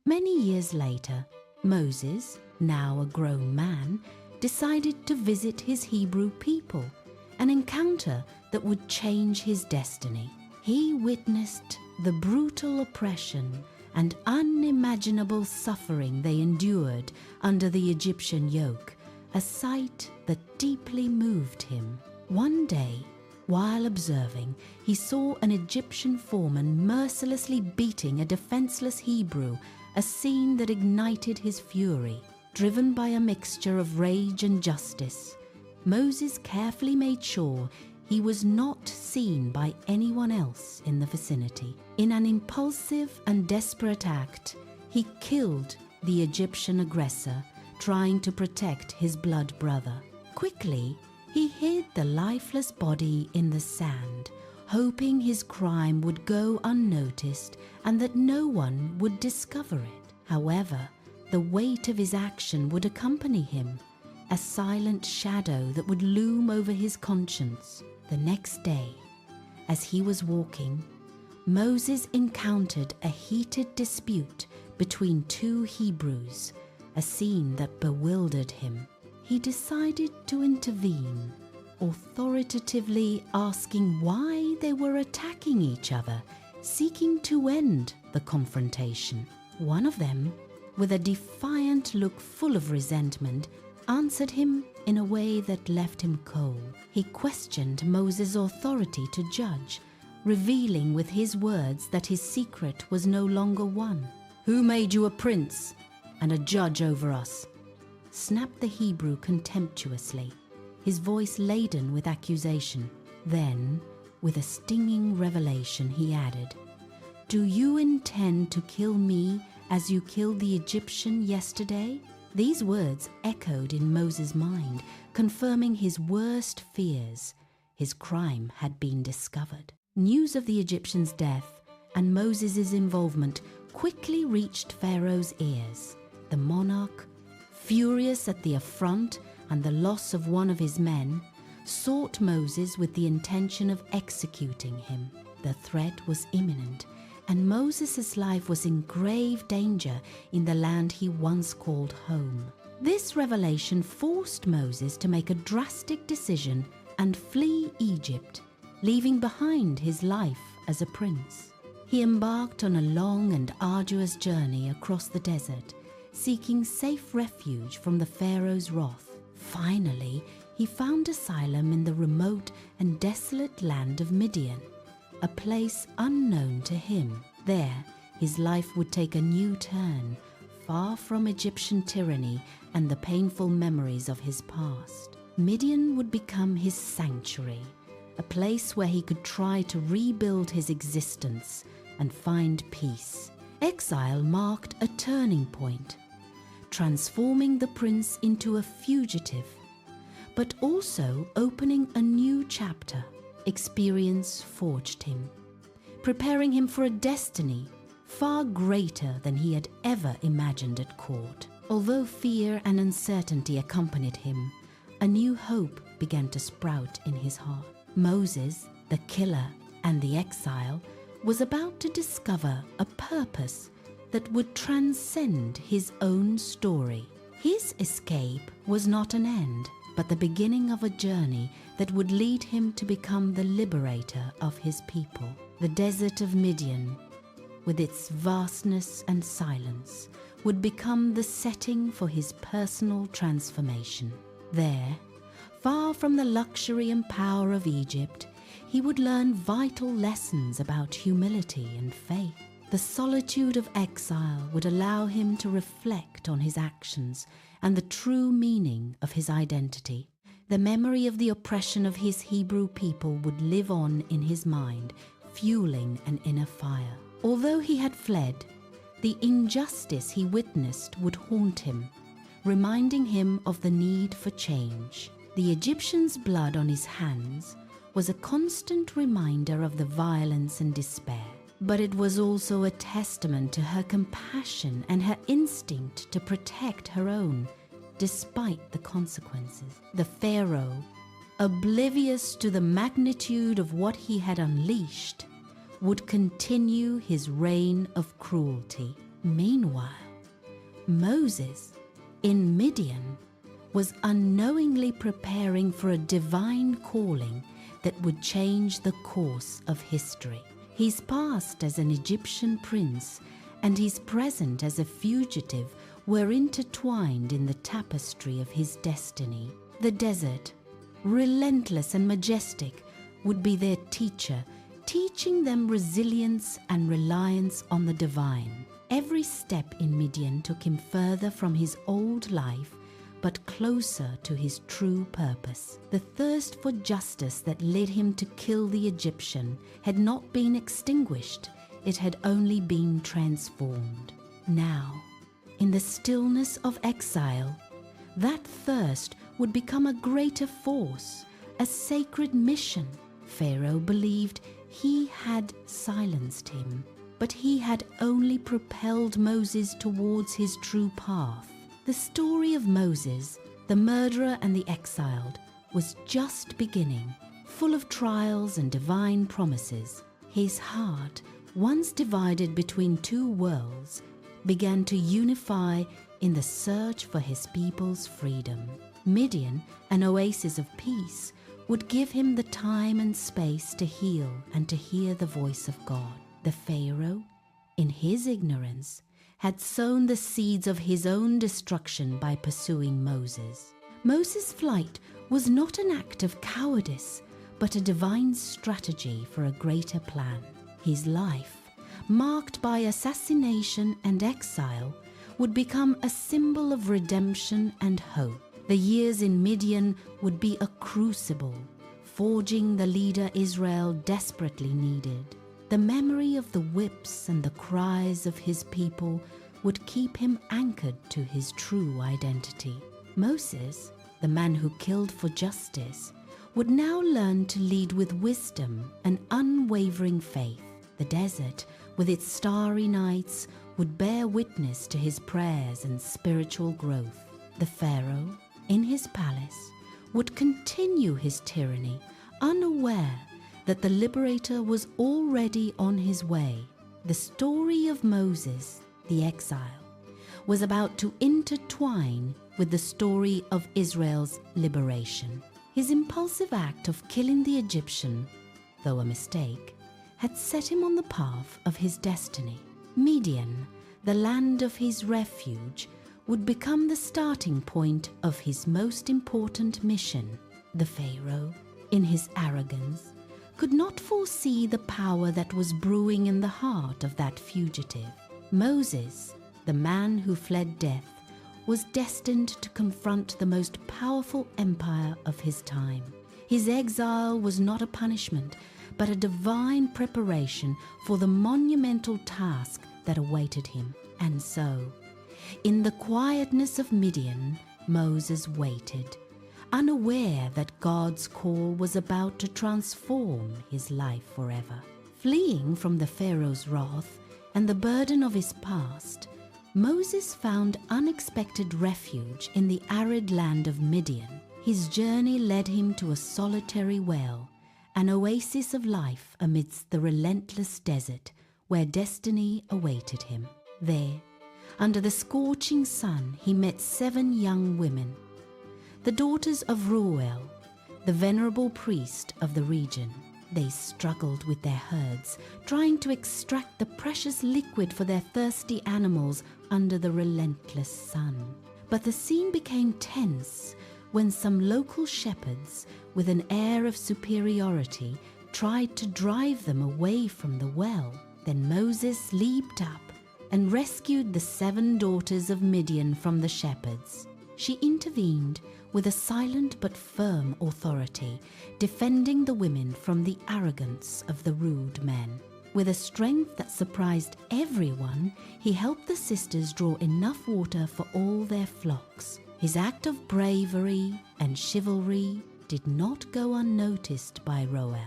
Many years later, Moses, now a grown man, decided to visit his Hebrew people, an encounter that would change his destiny. He witnessed the brutal oppression and unimaginable suffering they endured under the Egyptian yoke, a sight that deeply moved him. One day, while observing, he saw an Egyptian foreman mercilessly beating a defenseless Hebrew, a scene that ignited his fury. Driven by a mixture of rage and justice, Moses carefully made sure he was not seen by anyone else in the vicinity. In an impulsive and desperate act, he killed the Egyptian aggressor, trying to protect his blood brother. Quickly, he hid the lifeless body in the sand, hoping his crime would go unnoticed and that no one would discover it. However, the weight of his action would accompany him, a silent shadow that would loom over his conscience. The next day, as he was walking, Moses encountered a heated dispute between two Hebrews, a scene that bewildered him. He decided to intervene, authoritatively asking why they were attacking each other, seeking to end the confrontation. One of them, with a defiant look full of resentment, answered him in a way that left him cold. He questioned Moses' authority to judge, revealing with his words that his secret was no longer one. "Who made you a prince and a judge over us?" snapped the Hebrew contemptuously, his voice laden with accusation. Then, with a stinging revelation, he added, "Do you intend to kill me as you killed the Egyptian yesterday?" These words echoed in Moses' mind, confirming his worst fears. His crime had been discovered. News of the Egyptian's death and Moses' involvement quickly reached Pharaoh's ears. The monarch, furious at the affront and the loss of one of his men, sought Moses with the intention of executing him. The threat was imminent, and Moses' life was in grave danger in the land he once called home. This revelation forced Moses to make a drastic decision and flee Egypt, leaving behind his life as a prince. He embarked on a long and arduous journey across the desert, seeking safe refuge from the Pharaoh's wrath. Finally, he found asylum in the remote and desolate land of Midian, a place unknown to him. There, his life would take a new turn, far from Egyptian tyranny and the painful memories of his past. Midian would become his sanctuary, a place where he could try to rebuild his existence and find peace. Exile marked a turning point, transforming the prince into a fugitive, but also opening a new chapter. Experience forged him, preparing him for a destiny far greater than he had ever imagined at court. Although fear and uncertainty accompanied him, a new hope began to sprout in his heart. Moses, the killer and the exile, was about to discover a purpose that would transcend his own story. His escape was not an end, but the beginning of a journey that would lead him to become the liberator of his people. The desert of Midian, with its vastness and silence, would become the setting for his personal transformation. There, far from the luxury and power of Egypt, he would learn vital lessons about humility and faith. The solitude of exile would allow him to reflect on his actions and the true meaning of his identity. The memory of the oppression of his Hebrew people would live on in his mind, fueling an inner fire. Although he had fled, the injustice he witnessed would haunt him, reminding him of the need for change. The Egyptian's blood on his hands was a constant reminder of the violence and despair. But it was also a testament to her compassion and her instinct to protect her own, despite the consequences. The Pharaoh, oblivious to the magnitude of what he had unleashed, would continue his reign of cruelty. Meanwhile, Moses, in Midian, was unknowingly preparing for a divine calling that would change the course of history. His past as an Egyptian prince and his present as a fugitive were intertwined in the tapestry of his destiny. The desert, relentless and majestic, would be their teacher, teaching them resilience and reliance on the divine. Every step in Midian took him further from his old life, but closer to his true purpose. The thirst for justice that led him to kill the Egyptian had not been extinguished, it had only been transformed. Now, in the stillness of exile, that thirst would become a greater force, a sacred mission. Pharaoh believed he had silenced him, but he had only propelled Moses towards his true path. The story of Moses, the murderer and the exiled, was just beginning, full of trials and divine promises. His heart, once divided between two worlds, began to unify in the search for his people's freedom. Midian, an oasis of peace, would give him the time and space to heal and to hear the voice of God. The Pharaoh, in his ignorance, had sown the seeds of his own destruction by pursuing Moses. Moses' flight was not an act of cowardice, but a divine strategy for a greater plan. His life, marked by assassination and exile, would become a symbol of redemption and hope. The years in Midian would be a crucible, forging the leader Israel desperately needed. The memory of the whips and the cries of his people would keep him anchored to his true identity. Moses, the man who killed for justice, would now learn to lead with wisdom and unwavering faith. The desert, with its starry nights, would bear witness to his prayers and spiritual growth. The Pharaoh, in his palace, would continue his tyranny, unaware that the liberator was already on his way. The story of Moses, the exile, was about to intertwine with the story of Israel's liberation. His impulsive act of killing the Egyptian, though a mistake, had set him on the path of his destiny. Midian, the land of his refuge, would become the starting point of his most important mission. The Pharaoh, in his arrogance, could not foresee the power that was brewing in the heart of that fugitive. Moses, the man who fled death, was destined to confront the most powerful empire of his time. His exile was not a punishment, but a divine preparation for the monumental task that awaited him. And so, in the quietness of Midian, Moses waited, unaware that God's call was about to transform his life forever. Fleeing from the Pharaoh's wrath and the burden of his past, Moses found unexpected refuge in the arid land of Midian. His journey led him to a solitary well, an oasis of life amidst the relentless desert where destiny awaited him. There, under the scorching sun, he met 7 young women, the daughters of Reuel, the venerable priest of the region. They struggled with their herds, trying to extract the precious liquid for their thirsty animals under the relentless sun. But the scene became tense when some local shepherds, with an air of superiority, tried to drive them away from the well. Then Moses leaped up and rescued the 7 daughters of Midian from the shepherds. She intervened with a silent but firm authority, defending the women from the arrogance of the rude men. With a strength that surprised everyone, he helped the sisters draw enough water for all their flocks. His act of bravery and chivalry did not go unnoticed by Reuel,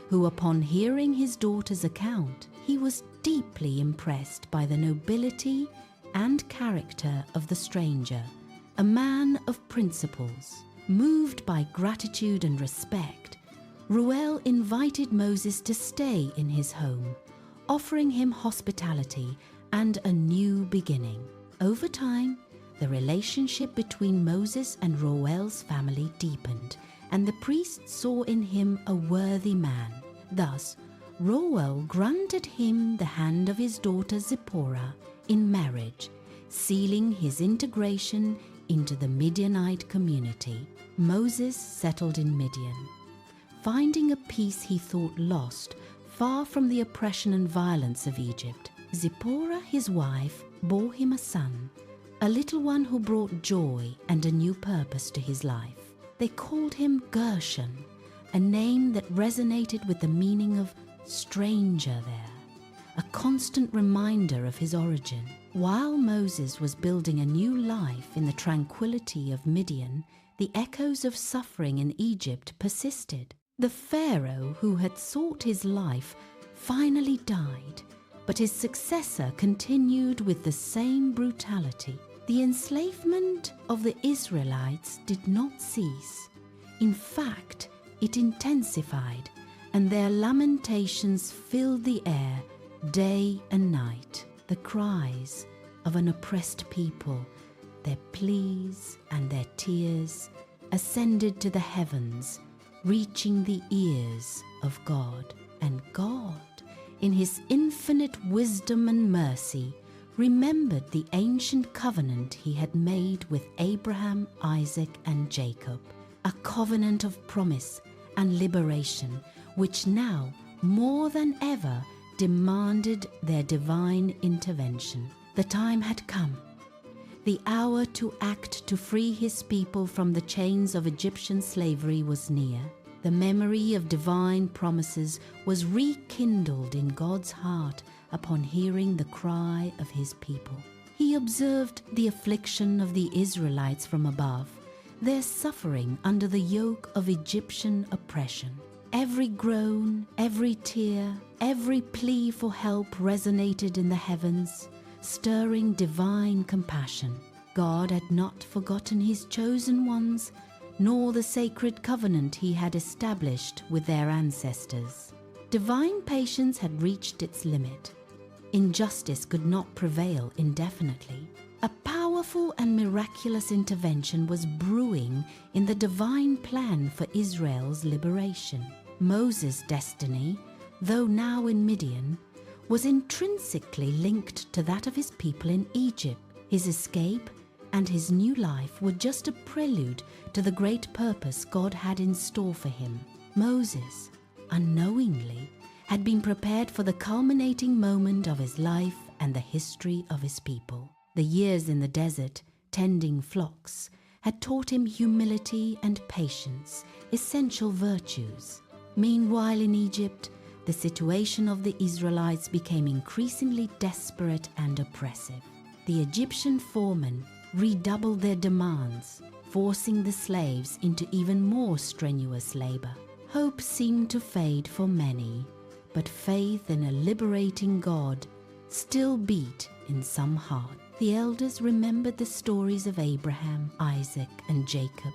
who, upon hearing his daughter's account, he was deeply impressed by the nobility and character of the stranger. A man of principles, moved by gratitude and respect, Reuel invited Moses to stay in his home, offering him hospitality and a new beginning. Over time, the relationship between Moses and Reuel's family deepened, and the priests saw in him a worthy man. Thus, Reuel granted him the hand of his daughter Zipporah in marriage, sealing his integration into the Midianite community. Moses settled in Midian. Finding a peace he thought lost, far from the oppression and violence of Egypt, Zipporah, his wife, bore him a son, a little one who brought joy and a new purpose to his life. They called him Gershon, a name that resonated with the meaning of stranger there, a constant reminder of his origin. While Moses was building a new life in the tranquility of Midian, the echoes of suffering in Egypt persisted. The Pharaoh who had sought his life finally died, but his successor continued with the same brutality. The enslavement of the Israelites did not cease. In fact, it intensified, and their lamentations filled the air day and night. The cries of an oppressed people, their pleas and their tears ascended to the heavens, reaching the ears of God. And God, in his infinite wisdom and mercy, remembered the ancient covenant he had made with Abraham, Isaac, and Jacob, a covenant of promise and liberation, which now, more than ever, demanded their divine intervention. The time had come. The hour to act to free his people from the chains of Egyptian slavery was near. The memory of divine promises was rekindled in God's heart upon hearing the cry of his people. He observed the affliction of the Israelites from above, their suffering under the yoke of Egyptian oppression. Every groan, every tear, every plea for help resonated in the heavens, stirring divine compassion. God had not forgotten his chosen ones, nor the sacred covenant he had established with their ancestors. Divine patience had reached its limit. Injustice could not prevail indefinitely. A powerful and miraculous intervention was brewing in the divine plan for Israel's liberation. Moses' destiny, though now in Midian, was intrinsically linked to that of his people in Egypt. His escape and his new life were just a prelude to the great purpose God had in store for him. Moses, unknowingly, had been prepared for the culminating moment of his life and the history of his people. The years in the desert, tending flocks, had taught him humility and patience, essential virtues. Meanwhile in Egypt, the situation of the Israelites became increasingly desperate and oppressive. The Egyptian foremen redoubled their demands, forcing the slaves into even more strenuous labor. Hope seemed to fade for many, but faith in a liberating God still beat in some heart. The elders remembered the stories of Abraham, Isaac, and Jacob,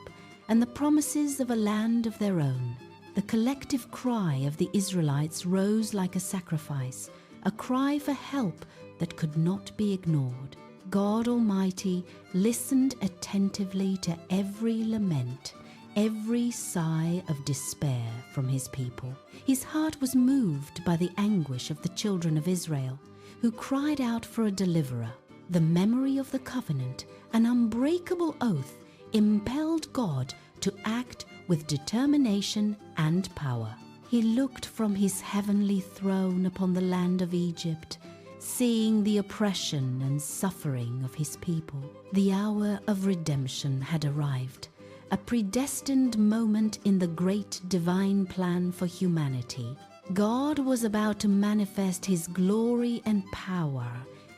and the promises of a land of their own. The collective cry of the Israelites rose like a sacrifice, a cry for help that could not be ignored. God Almighty listened attentively to every lament, every sigh of despair from his people. His heart was moved by the anguish of the children of Israel, who cried out for a deliverer. The memory of the covenant, an unbreakable oath, impelled God to act with determination and power. He looked from his heavenly throne upon the land of Egypt, seeing the oppression and suffering of his people. The hour of redemption had arrived, a predestined moment in the great divine plan for humanity. God was about to manifest his glory and power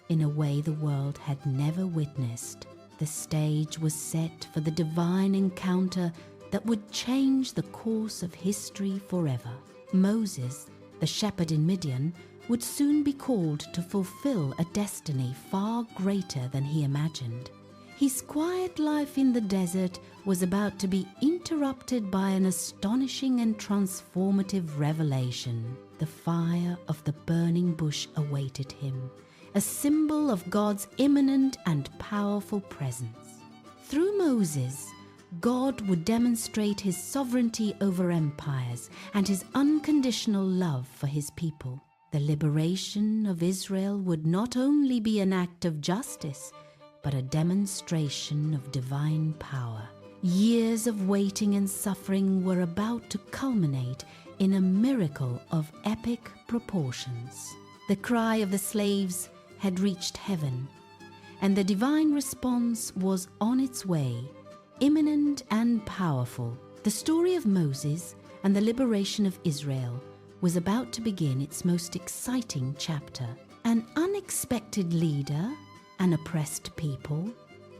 in a way the world had never witnessed. The stage was set for the divine encounter that would change the course of history forever. Moses, the shepherd in Midian, would soon be called to fulfill a destiny far greater than he imagined. His quiet life in the desert was about to be interrupted by an astonishing and transformative revelation. The fire of the burning bush awaited him, a symbol of God's imminent and powerful presence. Through Moses, God would demonstrate his sovereignty over empires and his unconditional love for his people. The liberation of Israel would not only be an act of justice, but a demonstration of divine power. Years of waiting and suffering were about to culminate in a miracle of epic proportions. The cry of the slaves had reached heaven, and the divine response was on its way, imminent and powerful. The story of Moses and the liberation of Israel was about to begin its most exciting chapter. An unexpected leader, an oppressed people,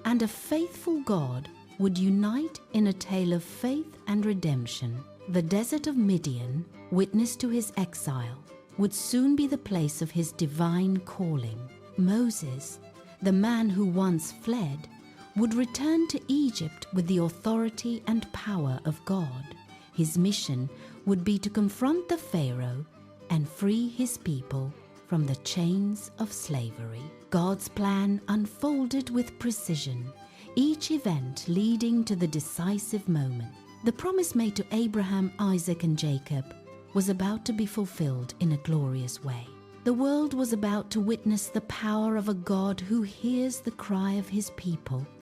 and a faithful God would unite in a tale of faith and redemption. The desert of Midian, witness to his exile, would soon be the place of his divine calling. Moses, the man who once fled, would return to Egypt with the authority and power of God. His mission would be to confront the Pharaoh and free his people from the chains of slavery. God's plan unfolded with precision, each event leading to the decisive moment. The promise made to Abraham, Isaac, and Jacob was about to be fulfilled in a glorious way. The world was about to witness the power of a God who hears the cry of his people